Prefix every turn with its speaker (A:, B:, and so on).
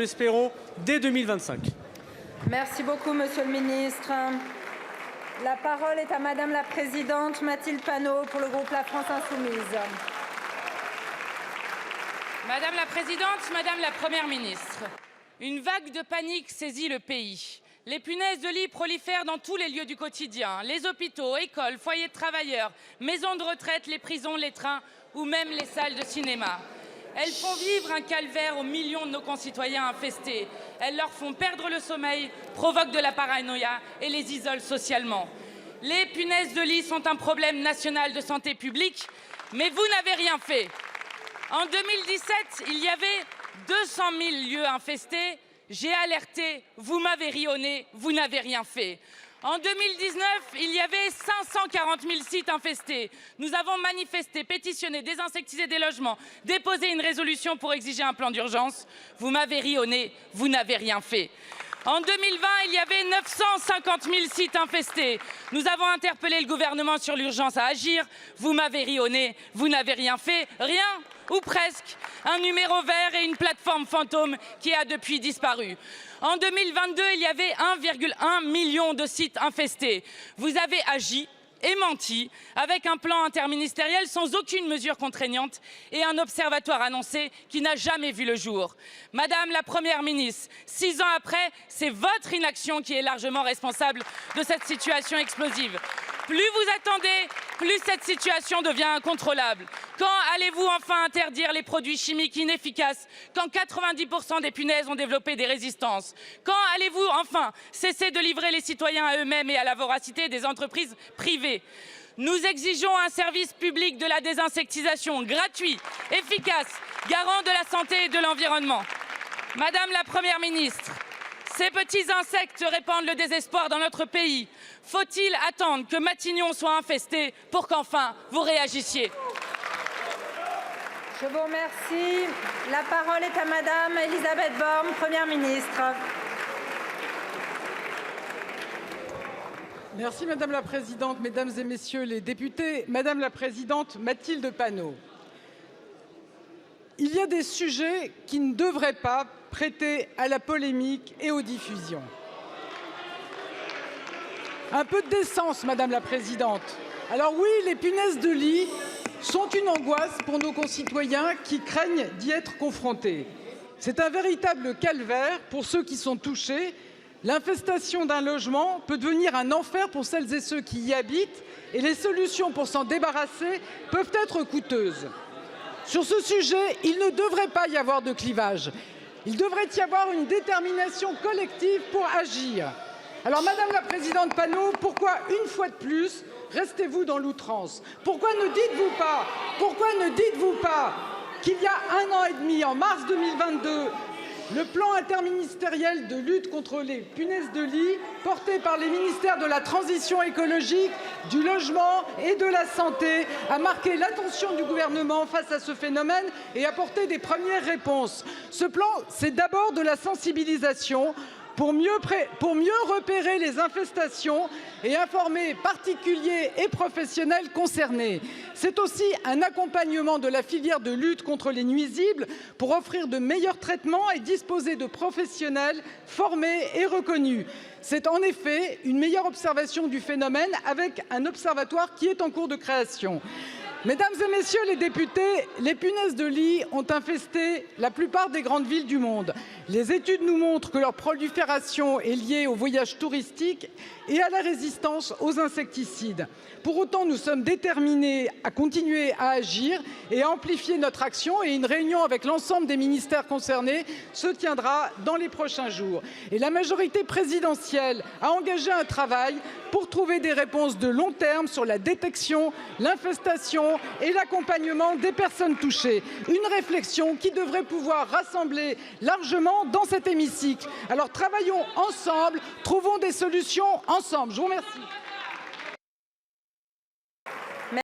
A: l'espérons, dès 2025.
B: Merci beaucoup, Monsieur le ministre. La parole est à Madame la présidente Mathilde Panot pour le groupe La France Insoumise.
C: Madame la présidente, Madame la Première ministre, une vague de panique saisit le pays. Les punaises de lit prolifèrent dans tous les lieux du quotidien, les hôpitaux, écoles, foyers de travailleurs, maisons de retraite, les prisons, les trains ou même les salles de cinéma. Elles font vivre un calvaire aux millions de nos concitoyens infestés. Elles leur font perdre le sommeil, provoquent de la paranoïa et les isolent socialement. Les punaises de lit sont un problème national de santé publique, mais vous n'avez rien fait. En 2017, il y avait 200 000 lieux infestés. J'ai alerté, vous m'avez ri au nez, vous n'avez rien fait. En 2019, il y avait 540 000 sites infestés. Nous avons manifesté, pétitionné, désinsectisé des logements, déposé une résolution pour exiger un plan d'urgence. Vous m'avez ri au nez, vous n'avez rien fait. En 2020, il y avait 950 000 sites infestés. Nous avons interpellé le gouvernement sur l'urgence à agir. Vous m'avez ri au nez, vous n'avez rien fait. Rien, ou presque. Un numéro vert et une plateforme fantôme qui a depuis disparu. En 2022, il y avait 1,1 million de sites infestés. Vous avez agi et menti avec un plan interministériel sans aucune mesure contraignante et un observatoire annoncé qui n'a jamais vu le jour. Madame la Première ministre, 6 ans après, c'est votre inaction qui est largement responsable de cette situation explosive. Plus vous attendez, plus cette situation devient incontrôlable. Quand allez-vous enfin interdire les produits chimiques inefficaces quand 90% des punaises ont développé des résistances? Quand allez-vous enfin cesser de livrer les citoyens à eux-mêmes et à la voracité des entreprises privées? Nous exigeons un service public de la désinsectisation gratuit, efficace, garant de la santé et de l'environnement. Madame la Première ministre, ces petits insectes répandent le désespoir dans notre pays. Faut-il attendre que Matignon soit infesté pour qu'enfin vous réagissiez?
B: Je vous remercie. La parole est à Madame Elisabeth Borne, Première ministre.
D: Merci Madame la Présidente, Mesdames et Messieurs les députés. Madame la Présidente Mathilde Panot, il y a des sujets qui ne devraient pas prêter à la polémique et aux diffusions. Un peu de décence, Madame la Présidente. Alors oui, les punaises de lit sont une angoisse pour nos concitoyens qui craignent d'y être confrontés. C'est un véritable calvaire pour ceux qui sont touchés. L'infestation d'un logement peut devenir un enfer pour celles et ceux qui y habitent et les solutions pour s'en débarrasser peuvent être coûteuses. Sur ce sujet, il ne devrait pas y avoir de clivage. Il devrait y avoir une détermination collective pour agir. Alors, Madame la Présidente Panot, pourquoi, une fois de plus, restez-vous dans l'outrance? Pourquoi ne dites-vous pas qu'il y a 1 an et demi, en mars 2022, le plan interministériel de lutte contre les punaises de lit, porté par les ministères de la Transition écologique, du Logement et de la Santé, a marqué l'attention du gouvernement face à ce phénomène et apporté des premières réponses. Ce plan, c'est d'abord de la sensibilisation pour mieux repérer les infestations et informer particuliers et professionnels concernés. C'est aussi un accompagnement de la filière de lutte contre les nuisibles pour offrir de meilleurs traitements et disposer de professionnels formés et reconnus. C'est en effet une meilleure observation du phénomène avec un observatoire qui est en cours de création. Mesdames et Messieurs les députés, les punaises de lit ont infesté la plupart des grandes villes du monde. Les études nous montrent que leur prolifération est liée au voyage touristique et à la résistance aux insecticides. Pour autant, nous sommes déterminés à continuer à agir et à amplifier notre action et une réunion avec l'ensemble des ministères concernés se tiendra dans les prochains jours. Et la majorité présidentielle a engagé un travail pour trouver des réponses de long terme sur la détection, l'infestation et l'accompagnement des personnes touchées. Une réflexion qui devrait pouvoir rassembler largement dans cet hémicycle. Alors travaillons ensemble, trouvons des solutions ensemble. Je vous remercie.